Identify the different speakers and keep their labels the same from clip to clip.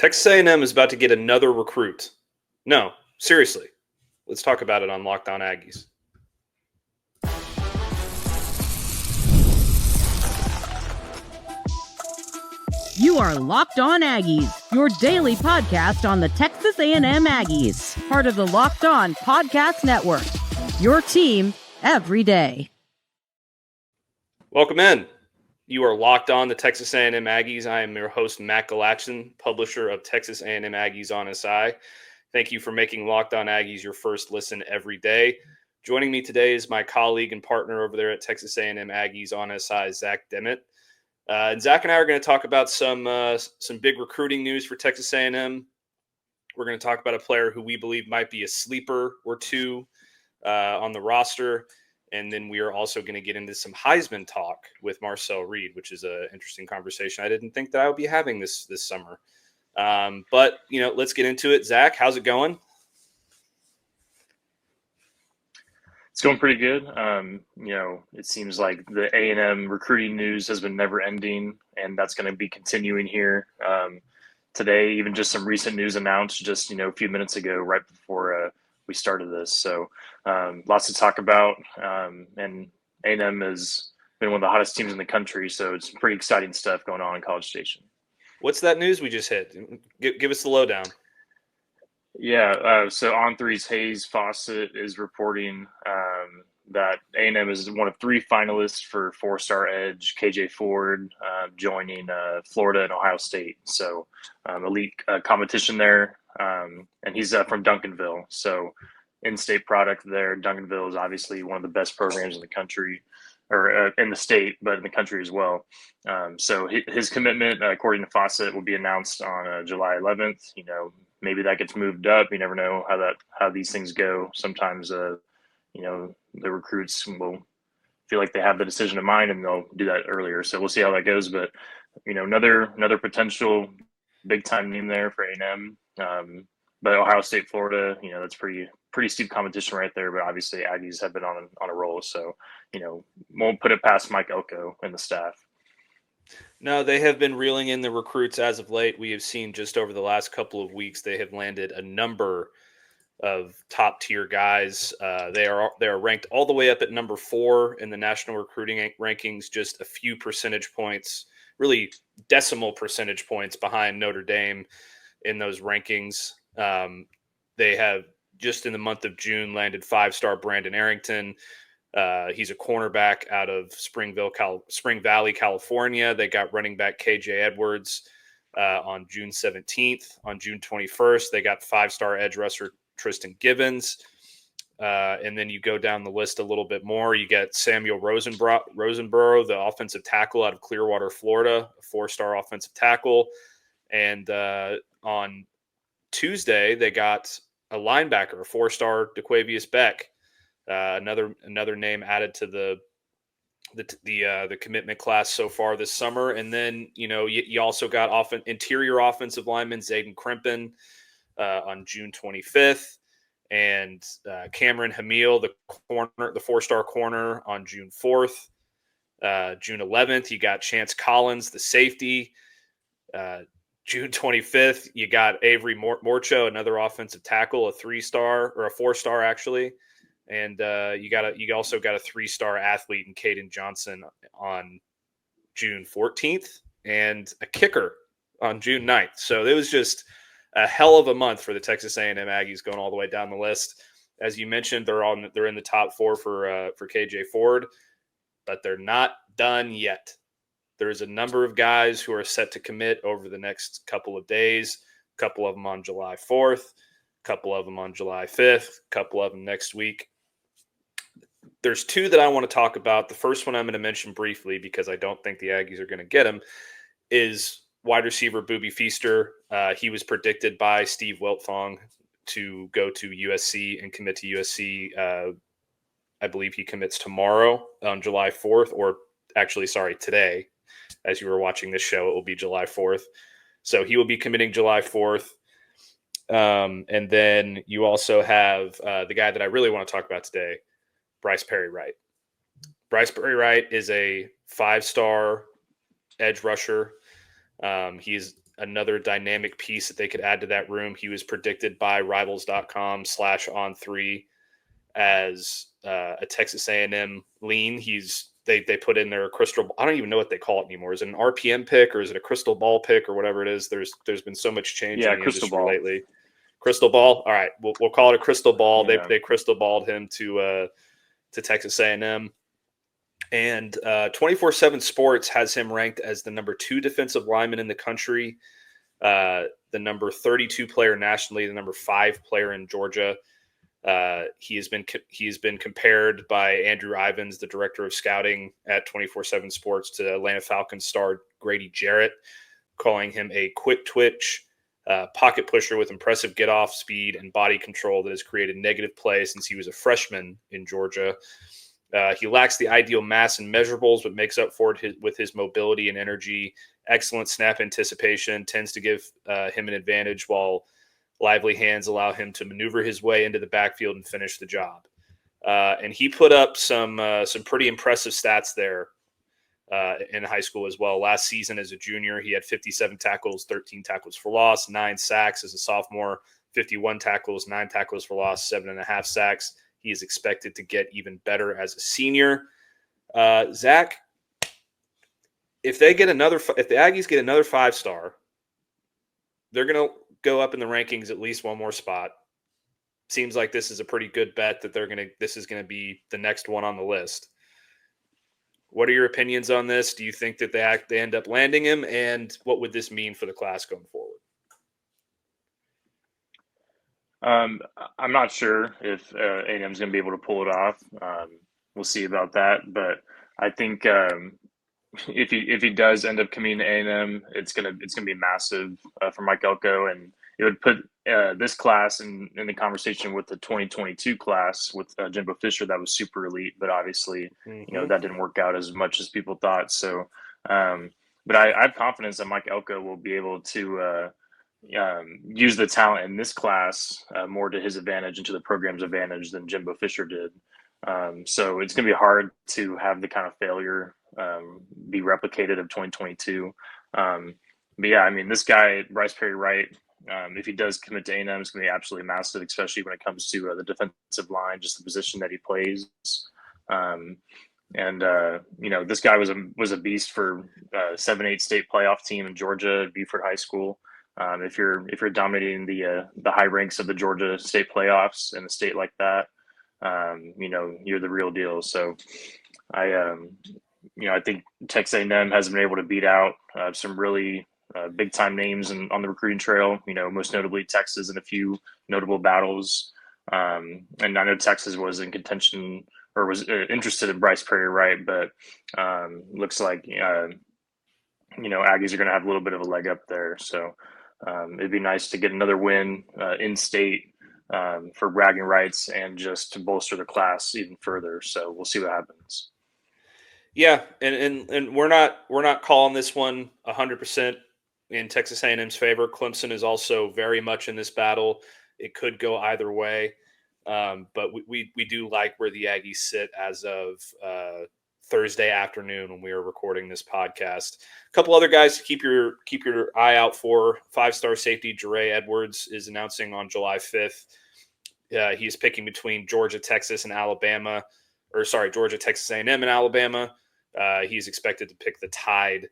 Speaker 1: Texas A&M is about to get another recruit. No, seriously. Let's talk about it on Locked On Aggies.
Speaker 2: You are Locked On Aggies, your daily podcast on the Texas A&M Aggies, part of the Locked On Podcast Network, your team every day.
Speaker 1: Welcome in. You are Locked On the Texas A&M Aggies. I am your host, Matt Galatzan, publisher of Texas A&M Aggies on SI. Thank you for making Locked On Aggies your first listen every day. Joining me today is my colleague and partner over there at Texas A&M Aggies on SI, Zach Dimmit. And Zach and I are going to talk about some big recruiting news for Texas A&M. We're going to talk about a player who we believe might be a sleeper or two on the roster. And then we are also going to get into some Heisman talk with Marcel Reed, which is an interesting conversation I didn't think that I would be having this summer. But, let's get into it. Zach, how's it going?
Speaker 3: It's going pretty good. It seems like the A&M recruiting news has been never ending, and that's going to be continuing here. Today, even just some recent news announced just, a few minutes ago, right before we started this. So lots to talk about. And A&M has been one of the hottest teams in the country. So it's pretty exciting stuff going on in College Station.
Speaker 1: What's that news we just hit? Give us the lowdown.
Speaker 3: Yeah, so On3's Hayes Fawcett is reporting that A&M is one of three finalists for four-star edge KJ Ford joining Florida and Ohio State. So elite competition there, and he's from Duncanville. So in-state product there. Duncanville is obviously one of the best programs in the country, or in the state, but in the country as well. So his commitment, according to Fawcett, will be announced on July 11th. Maybe that gets moved up. You never know how these things go. Sometimes, the recruits will feel like they have the decision in mind and they'll do that earlier. So we'll see how that goes. But, another potential big time name there for A&M. But Ohio State, Florida, that's pretty steep competition right there. But obviously Aggies have been on a roll. So, won't put it past Mike Elko and the staff.
Speaker 1: No, they have been reeling in the recruits as of late. We have seen just over the last couple of weeks, they have landed a number of top tier guys. They are ranked all the way up at number 4 in the national recruiting rankings, just a few percentage points, really decimal percentage points behind Notre Dame in those rankings. They have just in the month of June landed 5-star Brandon Arrington. He's a cornerback out of Spring Valley, California. They got running back KJ Edwards on June 17th. On June 21st, they got 5-star edge rusher Tristan Gibbons. And then you go down the list a little bit more. You get Samuel Rosenborough, the offensive tackle out of Clearwater, Florida, a 4-star offensive tackle. And on Tuesday, they got a linebacker, a 4-star DeQuavius Beck. Another name added to the commitment class so far this summer. And then, you also got interior offensive lineman Zayden Krempin on June 25th, and Cameron Hamil, the 4-star corner, on June 4th. June 11th, you got Chance Collins, the safety. June 25th, you got Avery Morcho, another offensive tackle, a 3-star or a 4-star actually. And you also got a 3-star athlete in Caden Johnson on June 14th and a kicker on June 9th. So it was just a hell of a month for the Texas A&M Aggies going all the way down the list. As you mentioned, they're in the top 4 for KJ Ford, but they're not done yet. There's a number of guys who are set to commit over the next couple of days, a couple of them on July 4th, a couple of them on July 5th, a couple of them next week. There's 2 that I want to talk about. The first one I'm going to mention briefly because I don't think the Aggies are going to get him is wide receiver Boobie Feaster. He was predicted by Steve Wiltfong to go to USC and commit to USC. I believe he commits tomorrow on July 4th, or actually, today. As you were watching this show, it will be July 4th. So he will be committing July 4th. And then you also have the guy that I really want to talk about today, Bryce Perry-Wright. Bryce Perry-Wright is a 5-star edge rusher. He's another dynamic piece that they could add to that room. He was predicted by Rivals.com/on3 as a Texas A&M lean. They put in their crystal. I don't even know what they call it anymore. Is it an RPM pick or is it a crystal ball pick or whatever it is? There's been so much change in the industry
Speaker 3: ball.
Speaker 1: lately. Crystal ball. All right, we'll call it a crystal ball.
Speaker 3: Yeah.
Speaker 1: They crystal balled him to Texas A&M. And 24/7 Sports has him ranked as the number 2 defensive lineman in the country, the number 32 player nationally, the number 5 player in Georgia. He has been compared by Andrew Ivins, the director of scouting at 24/7 Sports, to Atlanta Falcons star Grady Jarrett, calling him a quick twitch pocket pusher with impressive get-off speed and body control that has created negative play since he was a freshman in Georgia. He lacks the ideal mass and measurables, but makes up for it with his mobility and energy. Excellent snap anticipation tends to give him an advantage, while lively hands allow him to maneuver his way into the backfield and finish the job. And he put up some pretty impressive stats there in high school as well. Last season as a junior, he had 57 tackles, 13 tackles for loss, 9 sacks as a sophomore, 51 tackles, 9 tackles for loss, 7.5 sacks. He is expected to get even better as a senior. Zach, if the Aggies get another 5-star, they're going to go up in the rankings at least one more spot. Seems like this is a pretty good bet that this is going to be the next one on the list. What are your opinions on this? Do you think that they end up landing him, and what would this mean for the class going forward?
Speaker 3: I'm not sure if A&M is going to be able to pull it off. We'll see about that, but I think if he does end up coming to A&M, it's gonna be massive for Mike Elko, and it would put this class in the conversation with the 2022 class with Jimbo Fisher. That was super elite, but obviously that didn't work out as much as people thought. So, but I have confidence that Mike Elko will be able to use the talent in this class more to his advantage and to the program's advantage than Jimbo Fisher did. So it's going to be hard to have the kind of failure be replicated of 2022. But yeah, I mean, this guy, Bryce Perry Wright, if he does commit to A&M, it's going to be absolutely massive, especially when it comes to the defensive line, just the position that he plays. This guy was a beast for 7-8 state playoff team in Georgia, Buford High School. If you're dominating the high ranks of the Georgia state playoffs in a state like that, you're the real deal. So I think Texas A&M has been able to beat out some really big time names on the recruiting trail, most notably Texas in a few notable battles. And I know Texas was in contention or was interested in Bryce Perry Wright, but looks like, Aggies are going to have a little bit of a leg up there. So it'd be nice to get another win in state for bragging rights and just to bolster the class even further. So we'll see what happens.
Speaker 1: Yeah, and we're not calling this one 100% in Texas A&M's favor. Clemson is also very much in this battle. It could go either way, but we do like where the Aggies sit as of Thursday afternoon when we are recording this podcast. A couple other guys to keep your eye out for. 5-star safety Jere Edwards is announcing on July 5th. He's picking between Georgia, Texas, and Alabama. Georgia, Texas A&M, and Alabama. He's expected to pick the Tide.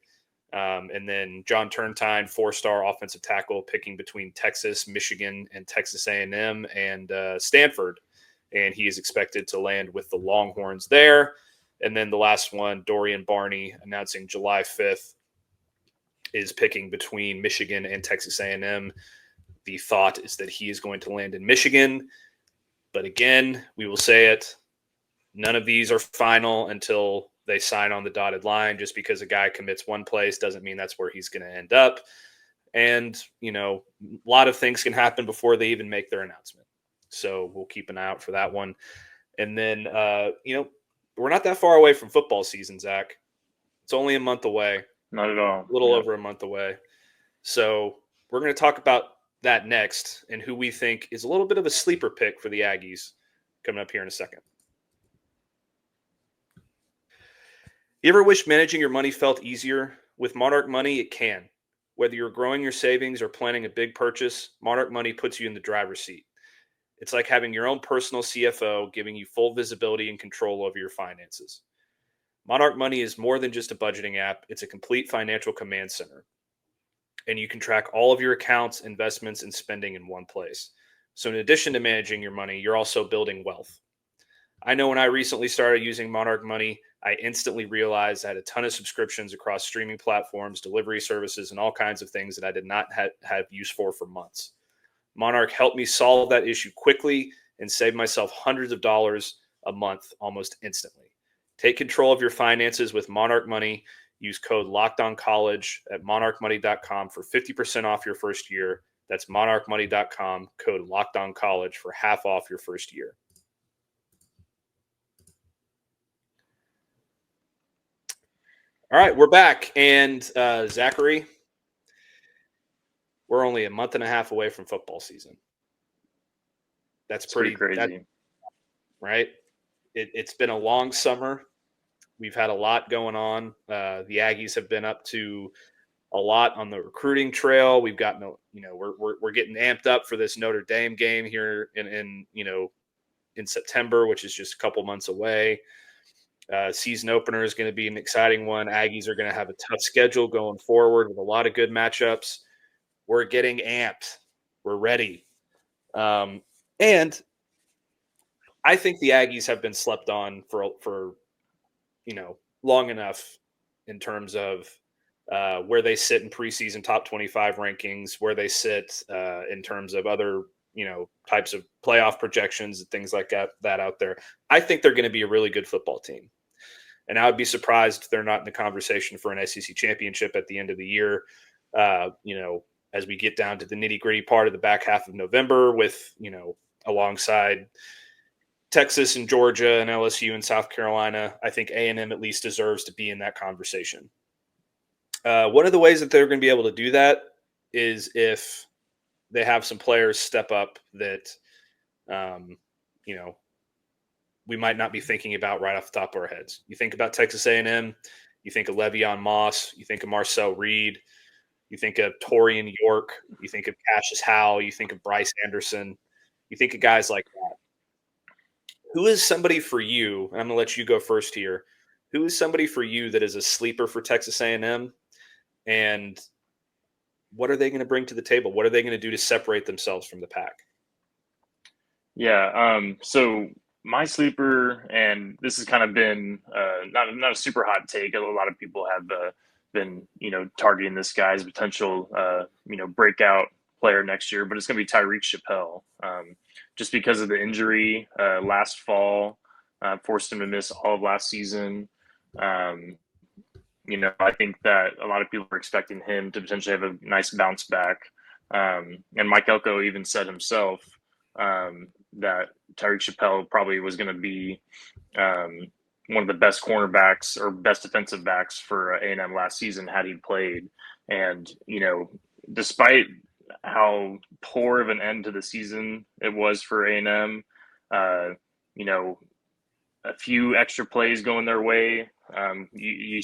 Speaker 1: And then John Turntine, 4-star offensive tackle, picking between Texas, Michigan, and Texas A&M and Stanford. And he is expected to land with the Longhorns there. And then the last one, Dorian Barney, announcing July 5th, is picking between Michigan and Texas A&M. The thought is that he is going to land in Michigan. But again, we will say it, none of these are final until they sign on the dotted line. Just because a guy commits one place doesn't mean that's where he's going to end up. And, a lot of things can happen before they even make their announcement. So we'll keep an eye out for that one. And then, we're not that far away from football season, Zach. It's only a month away.
Speaker 3: Not at all.
Speaker 1: A little over a month away. So we're going to talk about that next and who we think is a little bit of a sleeper pick for the Aggies coming up here in a second. You ever wish managing your money felt easier? With Monarch Money, it can. Whether you're growing your savings or planning a big purchase, Monarch Money puts you in the driver's seat. It's like having your own personal CFO giving you full visibility and control over your finances. Monarch Money is more than just a budgeting app, it's a complete financial command center. And you can track all of your accounts, investments, and spending in one place. So, in addition to managing your money, you're also building wealth. I know when I recently started using Monarch Money, I instantly realized I had a ton of subscriptions across streaming platforms, delivery services, and all kinds of things that I did not have use for months. Monarch helped me solve that issue quickly and save myself hundreds of dollars a month almost instantly. Take control of your finances with Monarch Money. Use code LOCKEDONCollege at monarchmoney.com for 50% off your first year. That's monarchmoney.com, code LOCKEDONCollege for half off your first year. All right, we're back. And Zachary, we're only a month and a half away from football season. That's pretty
Speaker 3: crazy.
Speaker 1: Right? It's been a long summer. We've had a lot going on. The Aggies have been up to a lot on the recruiting trail. We've gotten, we're getting amped up for this Notre Dame game here in September, which is just a couple months away. Season opener is going to be an exciting one. Aggies are going to have a tough schedule going forward with a lot of good matchups. We're getting amped. We're ready. And I think the Aggies have been slept on for long enough in terms of where they sit in preseason top 25 rankings, where they sit in terms of other, types of playoff projections and things like that out there. I think they're going to be a really good football team. And I would be surprised if they're not in the conversation for an SEC championship at the end of the year, as we get down to the nitty-gritty part of the back half of November with, alongside Texas and Georgia and LSU and South Carolina. I think A&M at least deserves to be in that conversation. One of the ways that they're going to be able to do that is if they have some players step up that, we might not be thinking about right off the top of our heads. You think about Texas A&M, you think of Le'Veon Moss, you think of Marcel Reed, you think of Torian York, you think of Cassius Howe, you think of Bryce Anderson, you think of guys like that. Who is somebody for you, and I'm going to let you go first here, who is somebody for you that is a sleeper for Texas A&M, and what are they going to bring to the table? What are they going to do to separate themselves from the pack?
Speaker 3: Yeah, so my sleeper, and this has kind of been not a super hot take. A lot of people have been, targeting this guy as a potential, breakout player next year, but it's going to be Tyreek Chappelle. Just because of the injury last fall, forced him to miss all of last season. I think that a lot of people are expecting him to potentially have a nice bounce back. And Mike Elko even said himself that Tyreek Chappelle probably was going to be one of the best cornerbacks or best defensive backs for A&M last season had he played. And, despite how poor of an end to the season it was for A&M, a few extra plays going their way. You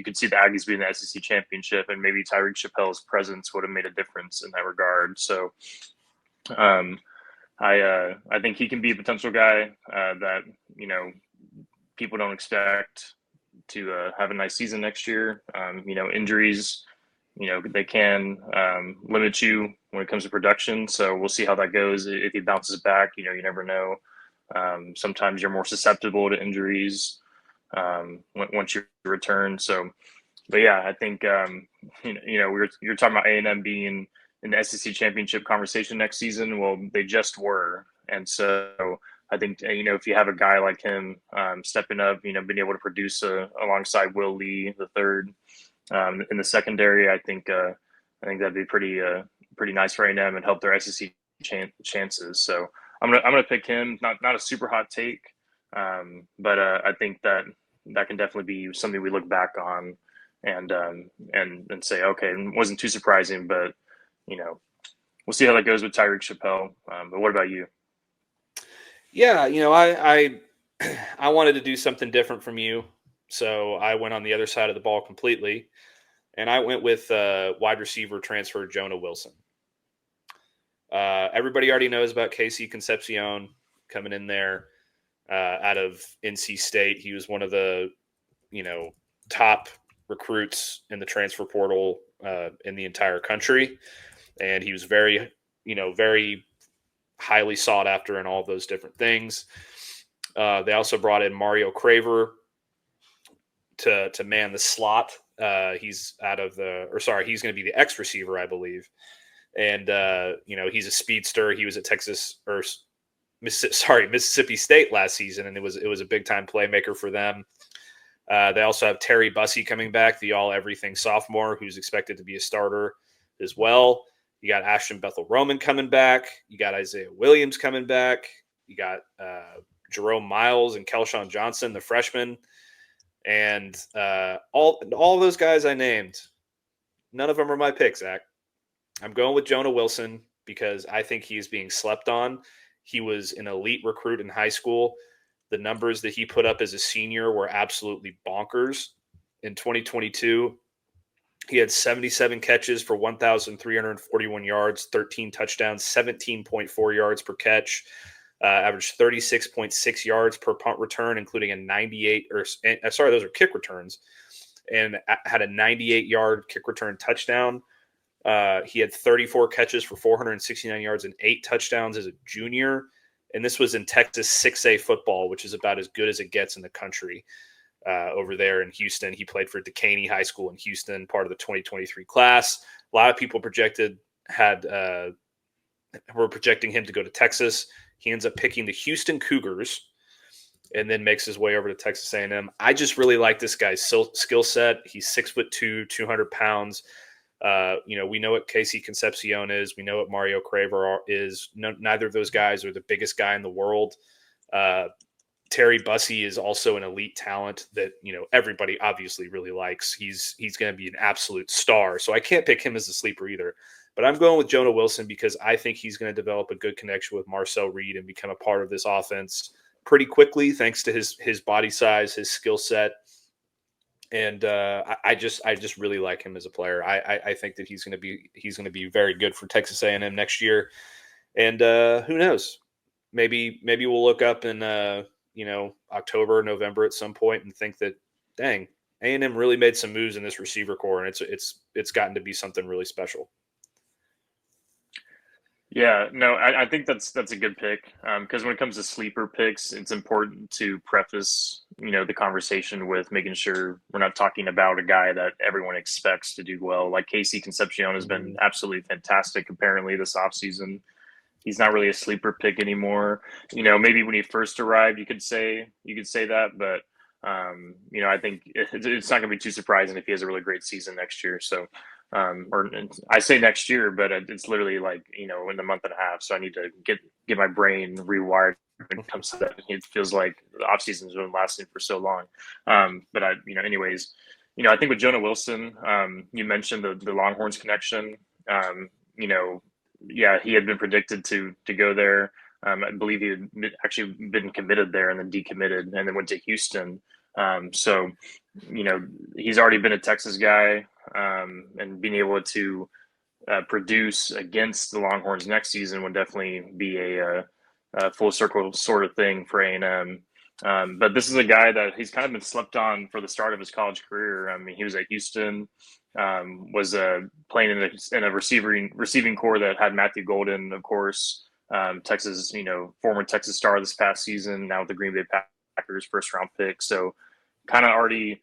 Speaker 3: could see the Aggies being the SEC championship, and maybe Tyreek Chappelle's presence would have made a difference in that regard. So, I think he can be a potential guy that people don't expect to have a nice season next year. Injuries, they can limit you when it comes to production. So we'll see how that goes. If he bounces back, you never know. Sometimes you're more susceptible to injuries once you return. So, but yeah, I think you're talking about A&M being in the SEC championship conversation next season. Well, they just were, and so I think if you have a guy like him stepping up, being able to produce alongside Will Lee the third in the secondary, I think that'd be pretty nice for A&M and help their SEC chances. So I'm gonna pick him. Not a super hot take, but I think that can definitely be something we look back on and say, okay, it wasn't too surprising, but we'll see how that goes with Tyreek Chappelle. But what about you?
Speaker 1: Yeah, I wanted to do something different from you, so I went on the other side of the ball completely. and I went with wide receiver transfer Jonah Wilson. Everybody already knows about Casey Concepcion coming in there out of NC State. He was one of the, top recruits in the transfer portal in the entire country. And he was very, very highly sought after in all those different things. They also brought in Mario Craver to man the slot. He's he's going to be the X receiver, I believe. And, he's a speedster. He was at Mississippi State last season, and it was a big time playmaker for them. They also have Terry Bussey coming back, the all-everything sophomore, who's expected to be a starter as well. You got Ashton Bethel-Roman coming back. You got Isaiah Williams coming back. You got Jerome Miles and Kelshawn Johnson, the freshman. And all those guys I named, none of them are my pick, Zach. I'm going with Jonah Wilson because I think he is being slept on. He was an elite recruit in high school. The numbers that he put up as a senior were absolutely bonkers. In 2022, he had 77 catches for 1,341 yards, 13 touchdowns, 17.4 yards per catch, averaged 36.6 yards per punt return, including those are kick returns, and had a 98-yard kick return touchdown. He had 34 catches for 469 yards and 8 touchdowns as a junior. And this was in Texas 6A football, which is about as good as it gets in the country over there in Houston. He played for Decaney High School in Houston, part of the 2023 class. A lot of people were projecting him to go to Texas. He ends up picking the Houston Cougars and then makes his way over to Texas A&M. I just really like this guy's skill set. He's 6'2", 200 pounds. We know what Casey Concepcion is. We know what Mario Craver is. Neither of those guys are the biggest guy in the world. Terry Bussey is also an elite talent that, everybody obviously really likes. He's going to be an absolute star. So I can't pick him as a sleeper either. But I'm going with Jonah Wilson because I think he's going to develop a good connection with Marcel Reed and become a part of this offense pretty quickly, thanks to his body size, his skill set. And I just really like him as a player. I think that he's going to be very good for Texas A&M next year. And who knows? Maybe we'll look up in October, November at some point and think that, dang, A&M really made some moves in this receiver core, and it's gotten to be something really special.
Speaker 3: Yeah, no, I think that's a good pick because when it comes to sleeper picks, it's important to preface, the conversation with making sure we're not talking about a guy that everyone expects to do well. Like Casey Concepcion has been absolutely fantastic apparently this offseason. He's not really a sleeper pick anymore. Maybe when he first arrived, you could say that, but I think it's not going to be too surprising if he has a really great season next year. So. Or I say next year, but it's literally like, in a month and a half. So I need to get my brain rewired when it comes to that. It feels like the off season's been lasting for so long. But anyways, I think with Jonah Wilson, you mentioned the Longhorns connection. He had been predicted to go there. I believe he had actually been committed there and then decommitted and then went to Houston. So he's already been a Texas guy, and being able to produce against the Longhorns next season would definitely be a full circle sort of thing for A&M. But this is a guy that he's kind of been slept on for the start of his college career. I mean, he was at Houston, was playing in a receiving core that had Matthew Golden, of course, Texas, former Texas star this past season, now with the Green Bay Packers first round pick. So kind of already,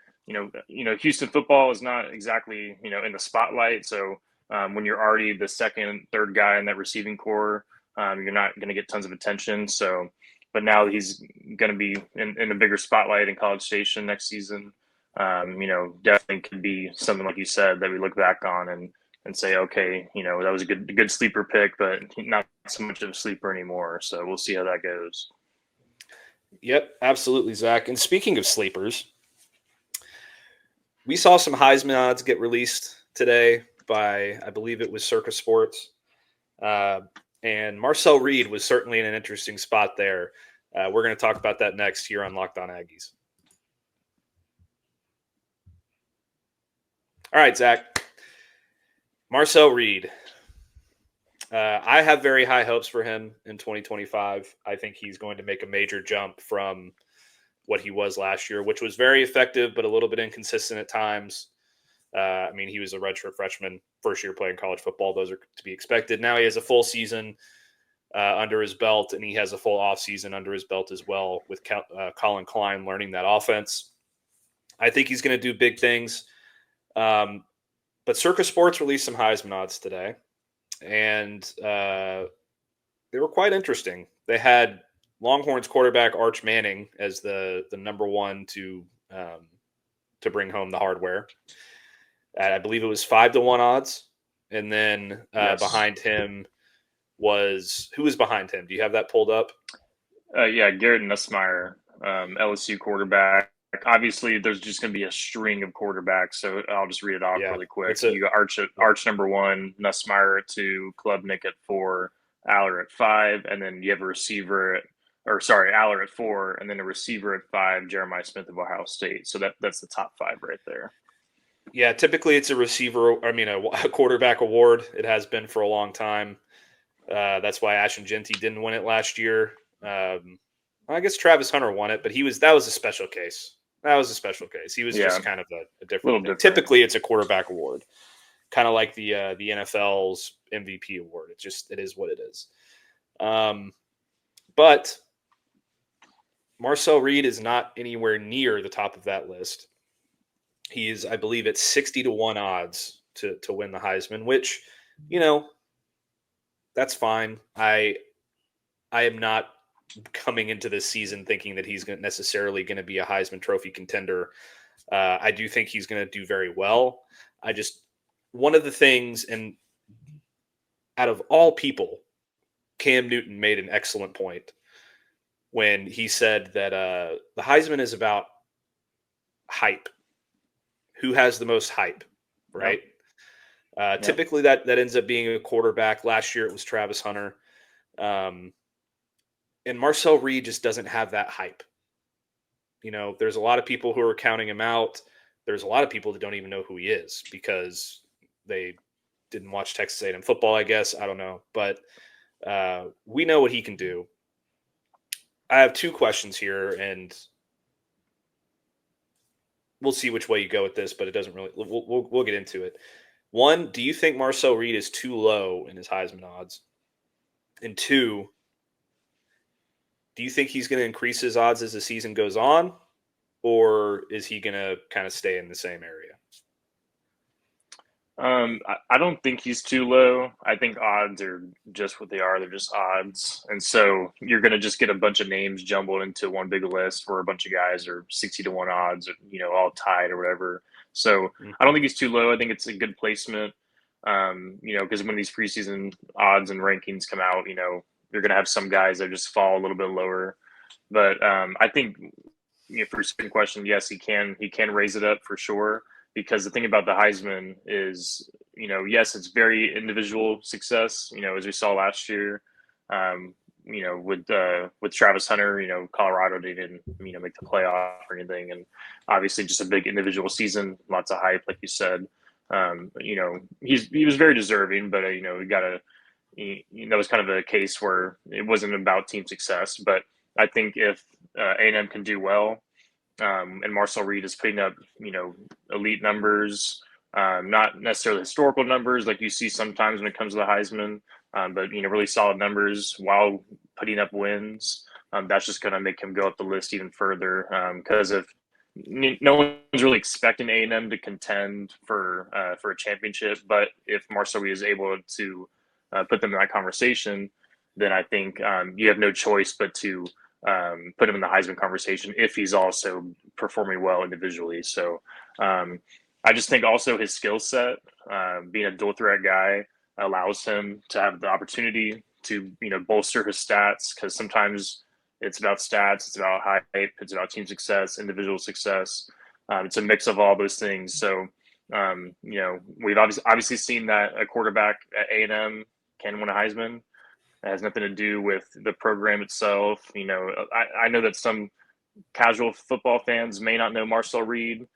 Speaker 3: Houston football is not exactly, in the spotlight. So when you're already the second, third guy in that receiving core, you're not going to get tons of attention. So, but now he's going to be in a bigger spotlight in College Station next season. Definitely could be something like you said that we look back on and say, okay, that was a good sleeper pick, but not so much of a sleeper anymore. So we'll see how that goes.
Speaker 1: Yep, absolutely, Zach. And speaking of sleepers, we saw some Heisman odds get released today by, I believe it was Circa Sports. And Marcel Reed was certainly in an interesting spot there. We're going to talk about that next here on Locked On Aggies. All right, Zach. Marcel Reed. I have very high hopes for him in 2025. I think he's going to make a major jump from what he was last year, which was very effective, but a little bit inconsistent at times. I mean, he was a redshirt freshman, first year playing college football. Those are to be expected. Now he has a full season under his belt, and he has a full offseason under his belt as well with Colin Klein learning that offense. I think he's going to do big things. But Circa Sports released some Heisman odds today, and they were quite interesting. They had Longhorns quarterback Arch Manning as the number one to bring home the hardware. I believe it was 5-1 odds, and then behind him was who was behind him? Do you have that pulled up?
Speaker 3: Yeah, Garrett Nussmeier, LSU quarterback. Obviously, there's just going to be a string of quarterbacks, so I'll just read it off really quick. You got Arch number 1, Nussmeier at 2, Klubnik at 4, Aller at 5, and then you have a receiver Aller at 4, and then a receiver at 5, Jeremiah Smith of Ohio State. So that's the top 5 right there.
Speaker 1: Yeah, typically it's a quarterback award. It has been for a long time. That's why Ashton Genty didn't win it last year. I guess Travis Hunter won it, but that was a special case. He was just kind of a different. Typically, it's a quarterback award, kind of like the NFL's MVP award. It is what it is. But Marcel Reed is not anywhere near the top of that list. He is, I believe, at 60-1 odds to win the Heisman, which, that's fine. I am not coming into this season thinking that he's necessarily going to be a Heisman Trophy contender. I do think he's going to do very well. One of the things, and out of all people, Cam Newton made an excellent point when he said that the Heisman is about hype. Who has the most hype, right? Yep. Typically that ends up being a quarterback. Last year it was Travis Hunter. And Marcel Reed just doesn't have that hype. There's a lot of people who are counting him out. There's a lot of people that don't even know who he is because they didn't watch Texas A&M football, I guess. I don't know. But we know what he can do. I have 2 questions here, and we'll see which way you go with this, but it doesn't really. We'll get into it. 1, do you think Marcel Reed is too low in his Heisman odds? And 2, do you think he's going to increase his odds as the season goes on, or is he going to kind of stay in the same area?
Speaker 3: I don't think he's too low. I think odds are just what they are. They're just odds. And so you're going to just get a bunch of names jumbled into one big list where a bunch of guys are 60-1 odds, all tied or whatever. So I don't think he's too low. I think it's a good placement. Because when these preseason odds and rankings come out, you're going to have some guys that just fall a little bit lower. But I think for your second question, yes, he can raise it up for sure. Because the thing about the Heisman is, yes, it's very individual success, as we saw last year, with Travis Hunter, Colorado didn't, make the playoff or anything. And obviously just a big individual season, lots of hype, like you said. He was very deserving, but, that was kind of a case where it wasn't about team success. But I think if A&M can do well, and Marcel Reed is putting up, elite numbers, not necessarily historical numbers like you see sometimes when it comes to the Heisman, but, really solid numbers while putting up wins. That's just going to make him go up the list even further because if no one's really expecting A&M to contend for a championship, but if Marcel Reed is able to put them in that conversation, then I think you have no choice but to put him in the Heisman conversation if he's also performing well individually. So I just think also his skill set, being a dual threat guy, allows him to have the opportunity to, bolster his stats because sometimes it's about stats, it's about hype, it's about team success, individual success. It's a mix of all those things. So, we've obviously seen that a quarterback at A&M can win a Heisman. It has nothing to do with the program itself. I know that some casual football fans may not know Marcel Reed,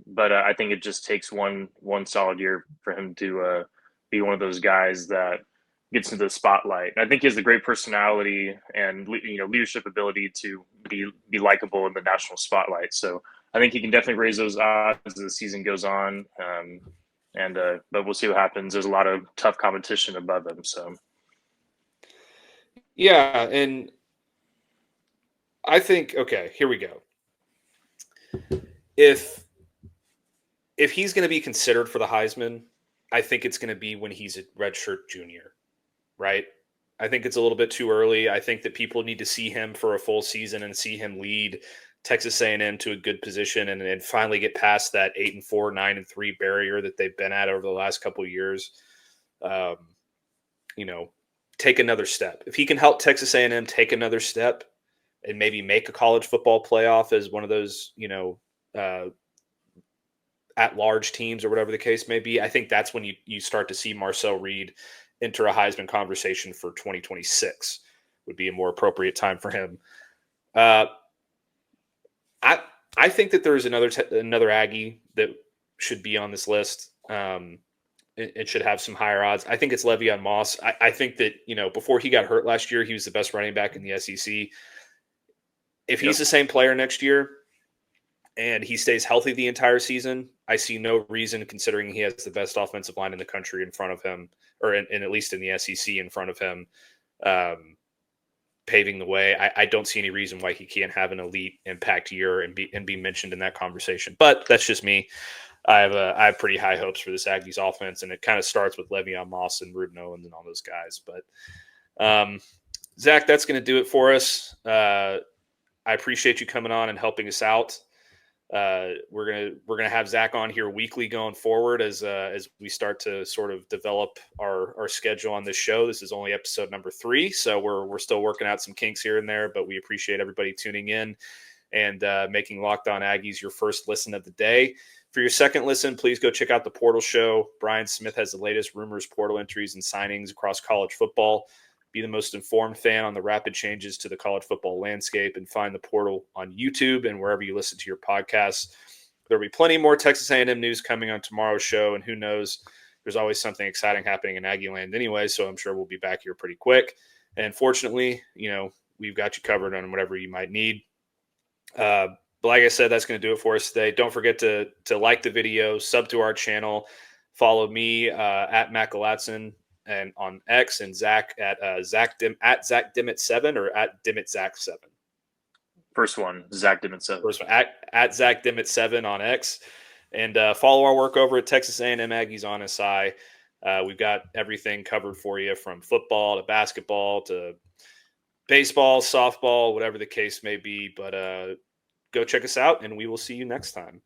Speaker 3: But I think it just takes one solid year for him to be one of those guys that gets into the spotlight. And I think he has a great personality and leadership ability to be likable in the national spotlight. So I think he can definitely raise those odds as the season goes on. But we'll see what happens. There's a lot of tough competition above him. So
Speaker 1: yeah, and I think here we go. If he's going to be considered for the Heisman, I think it's going to be when he's a redshirt junior, right? I think it's a little bit too early. I think that people need to see him for a full season and see him lead Texas A&M to a good position and finally get past that 8-4, 9-3 barrier that they've been at over the last couple of years. Take another step. If he can help Texas A&M take another step and maybe make a college football playoff as one of those, at-large teams or whatever the case may be, I think that's when you start to see Marcel Reed enter a Heisman conversation for 2026 would be a more appropriate time for him. I think that there's another Aggie that should be on this list. It should have some higher odds. I think it's Le'Veon Moss. I think that, before he got hurt last year, he was the best running back in the SEC. If he's the same player next year and he stays healthy the entire season, I see no reason, considering he has the best offensive line in the country in front of him, or in at least in the SEC in front of him, paving the way. I don't see any reason why he can't have an elite impact year and be mentioned in that conversation. But that's just me. I have pretty high hopes for this Aggies offense, and it kind of starts with Le'Veon Moss and Ruben Owens and all those guys. But Zach, that's going to do it for us. I appreciate you coming on and helping us out. We're gonna have Zach on here weekly going forward as we start to sort of develop our schedule on this show. This is only episode number 3, so we're still working out some kinks here and there, but we appreciate everybody tuning in and making Locked On Aggies your first listen of the day. For your second listen, please go check out the Portal Show. Brian Smith has the latest rumors, portal entries, and signings across college football. Be the most informed fan on the rapid changes to the college football landscape, and find the Portal on YouTube and wherever you listen to your podcasts. There'll be plenty more Texas A&M news coming on tomorrow's show, and who knows, there's always something exciting happening in Aggie land anyway, so I'm sure we'll be back here pretty quick. And fortunately, we've got you covered on whatever you might need. But like I said, that's going to do it for us today. Don't forget to like the video, sub to our channel, follow me at Matt Galatzan and on X, and Zach at Zach Dimmit 7 or at Dimmit Zach 7.
Speaker 3: First one, Zach Dimmit 7.
Speaker 1: First one at Zach Dimmit 7 on X, and follow our work over at Texas A&M Aggies on SI. We've got everything covered for you, from football to basketball to baseball, softball, whatever the case may be. But go check us out, and we will see you next time.